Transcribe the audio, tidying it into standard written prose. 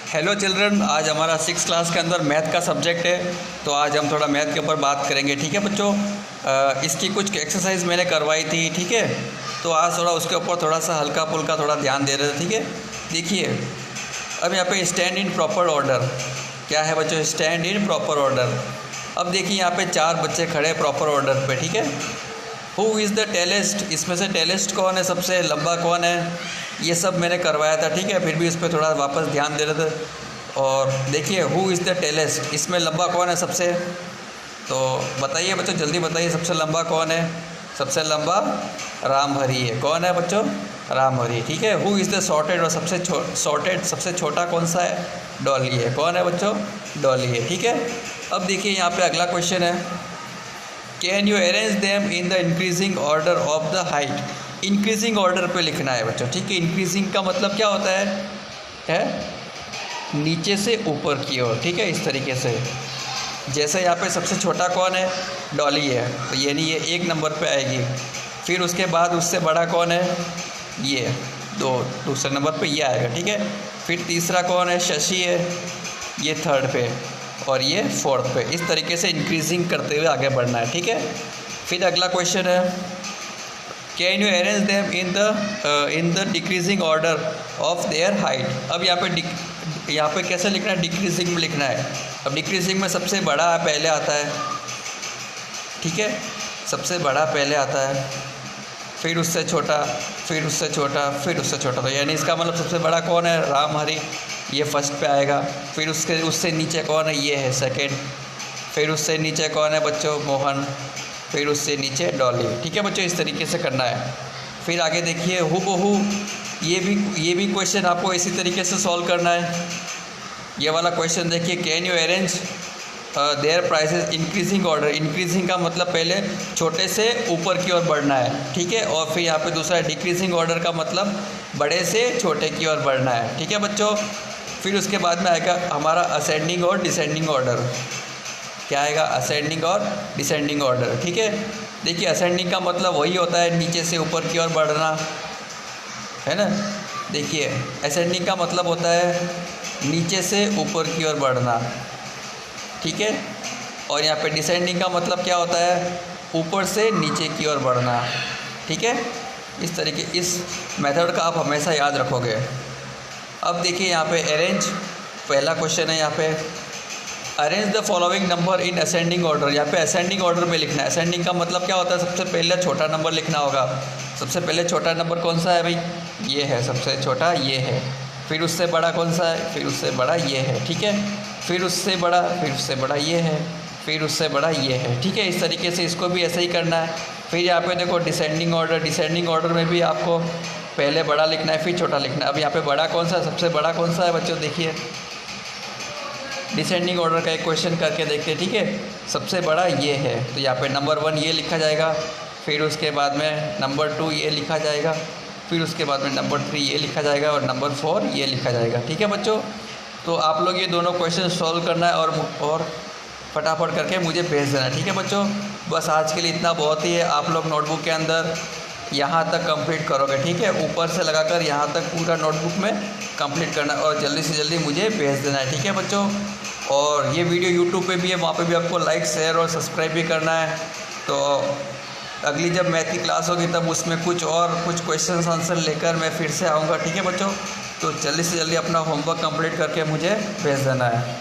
Hello children, आज हमारा 6 class के अंदर मैथ का सब्जेक्ट है। तो आज हम थोड़ा मैथ के ऊपर बात करेंगे। ठीक है बच्चों, इसकी कुछ एक्सरसाइज मैंने करवाई थी। ठीक है, तो आज थोड़ा उसके ऊपर थोड़ा सा हल्का फुल्का थोड़ा ध्यान दे रहे थे। ठीक है, देखिए अब यहाँ पे स्टैंड इन प्रॉपर ऑर्डर क्या है बच्चों, स्टैंड इन प्रॉपर ऑर्डर। अब देखिए यहाँ पे 4 बच्चे खड़े प्रॉपर ऑर्डर पे। ठीक है, हु इज़ द टेलेस्ट, इसमें से टेलेस्ट कौन है, सबसे लंबा कौन है, ये सब मैंने करवाया था। ठीक है, फिर भी इस पर थोड़ा वापस ध्यान दे रहे थे। और देखिए हु इज़ द टेलेस्ट, इसमें लंबा कौन है सबसे, तो बताइए बच्चों, जल्दी बताइए सबसे लंबा कौन है। सबसे लंबा रामहरि है। कौन है बच्चों, रामहरि। ठीक है, हु इज़ द शॉर्टेड, और सबसे छोटा कौन सा है, डॉली है। कौन है बच्चों, डॉली है। ठीक है, अब देखिए यहाँ पे अगला क्वेश्चन है, can you arrange them in the increasing order of the height. Increasing order पे लिखना है बच्चों। ठीक है, इंक्रीजिंग का मतलब क्या होता है नीचे से ऊपर की ओर। ठीक है, इस तरीके से, जैसे यहाँ पे सबसे छोटा कौन है, डॉली है, तो यानी ये 1 नंबर पे आएगी। फिर उसके बाद उससे बड़ा कौन है, ये दूसरे नंबर पे ये आएगा। ठीक है, फिर तीसरा कौन है, शशि है, ये 3rd पे, और ये 4th पे। इस तरीके से इंक्रीजिंग करते हुए आगे बढ़ना है। ठीक है, फिर अगला क्वेश्चन है, can you arrange them in the decreasing order of their height. अब यहाँ पे कैसे लिखना है, डिक्रीजिंग में लिखना है। अब डिक्रीजिंग में सबसे बड़ा पहले आता है। ठीक है, सबसे बड़ा पहले आता है, फिर उससे छोटा, फिर उससे छोटा, फिर उससे छोटा। तो यानी इसका मतलब सबसे बड़ा कौन है, रामहरि, ये फर्स्ट पे आएगा। फिर उससे नीचे कौन है, ये है 2nd। फिर उससे नीचे कौन है बच्चों, मोहन। फिर उससे नीचे डॉली। ठीक है बच्चों, इस तरीके से करना है। फिर आगे देखिए हूबहू, ये भी क्वेश्चन आपको इसी तरीके से सॉल्व करना है। ये वाला क्वेश्चन देखिए, can you arrange their prices increasing order. Increasing का मतलब पहले छोटे से ऊपर की ओर बढ़ना है। ठीक है, और फिर यहाँ पे दूसरा डिक्रीजिंग ऑर्डर का मतलब बड़े से छोटे की ओर बढ़ना है। ठीक है बच्चों, फिर उसके बाद में आएगा हमारा असेंडिंग और डिसेंडिंग ऑर्डर। क्या आएगा, असेंडिंग और डिसेंडिंग ऑर्डर। ठीक है, देखिए असेंडिंग का मतलब वही होता है नीचे से ऊपर की ओर बढ़ना, है ना। देखिए असेंडिंग का मतलब होता है नीचे से ऊपर की ओर बढ़ना। ठीक है, और यहाँ पे डिसेंडिंग का मतलब क्या होता है, ऊपर से नीचे की ओर बढ़ना। ठीक है, इस तरीके, इस मेथड का आप हमेशा याद रखोगे। अब देखिए यहाँ पे अरेंज, पहला क्वेश्चन है यहाँ पे, arrange the following number in ascending order. यहाँ पे असेंडिंग ऑर्डर में लिखना है। असेंडिंग का मतलब क्या होता है, सबसे पहले छोटा नंबर लिखना होगा। सबसे पहले छोटा नंबर कौन सा है भाई, ये है सबसे छोटा, ये है। फिर उससे बड़ा कौन सा है, फिर उससे बड़ा ये है। ठीक है, फिर उससे बड़ा, फिर उससे बड़ा ये है, फिर उससे बड़ा ये है। ठीक है, इस तरीके से इसको भी ऐसे ही करना है। फिर यहाँ पे देखो डिसेंडिंग ऑर्डर, डिसेंडिंग ऑर्डर में भी आपको पहले बड़ा लिखना है, फिर छोटा लिखना है। अब यहाँ पे बड़ा कौन सा है, सबसे बड़ा कौन सा है बच्चों, देखिए डिसेंडिंग ऑर्डर का एक क्वेश्चन करके देखते हैं। ठीक है, सबसे बड़ा ये है, तो यहाँ पे नंबर 1 ये लिखा जाएगा। फिर उसके बाद में नंबर 2 ये लिखा जाएगा। फिर उसके बाद में नंबर 3 ये लिखा जाएगा, और नंबर 4 ये लिखा जाएगा। ठीक है बच्चों, तो आप लोग ये दोनों क्वेश्चन सॉल्व करना है और फटाफट करके मुझे भेज देना है। ठीक है बच्चों, बस आज के लिए इतना बहुत ही है। आप लोग नोटबुक के अंदर यहाँ तक कंप्लीट करोगे। ठीक है, ऊपर से लगाकर यहाँ तक पूरा नोटबुक में कंप्लीट करना है, और जल्दी से जल्दी मुझे भेज देना है। ठीक है बच्चों, और ये वीडियो यूट्यूब पे भी है, वहाँ पे भी आपको लाइक, शेयर और सब्सक्राइब भी करना है। तो अगली जब मैथ की क्लास होगी तब उसमें कुछ क्वेश्चन आंसर लेकर मैं फिर से आऊँगा। ठीक है बच्चों, तो जल्दी से जल्दी अपना होमवर्क कंप्लीट करके मुझे भेज देना है।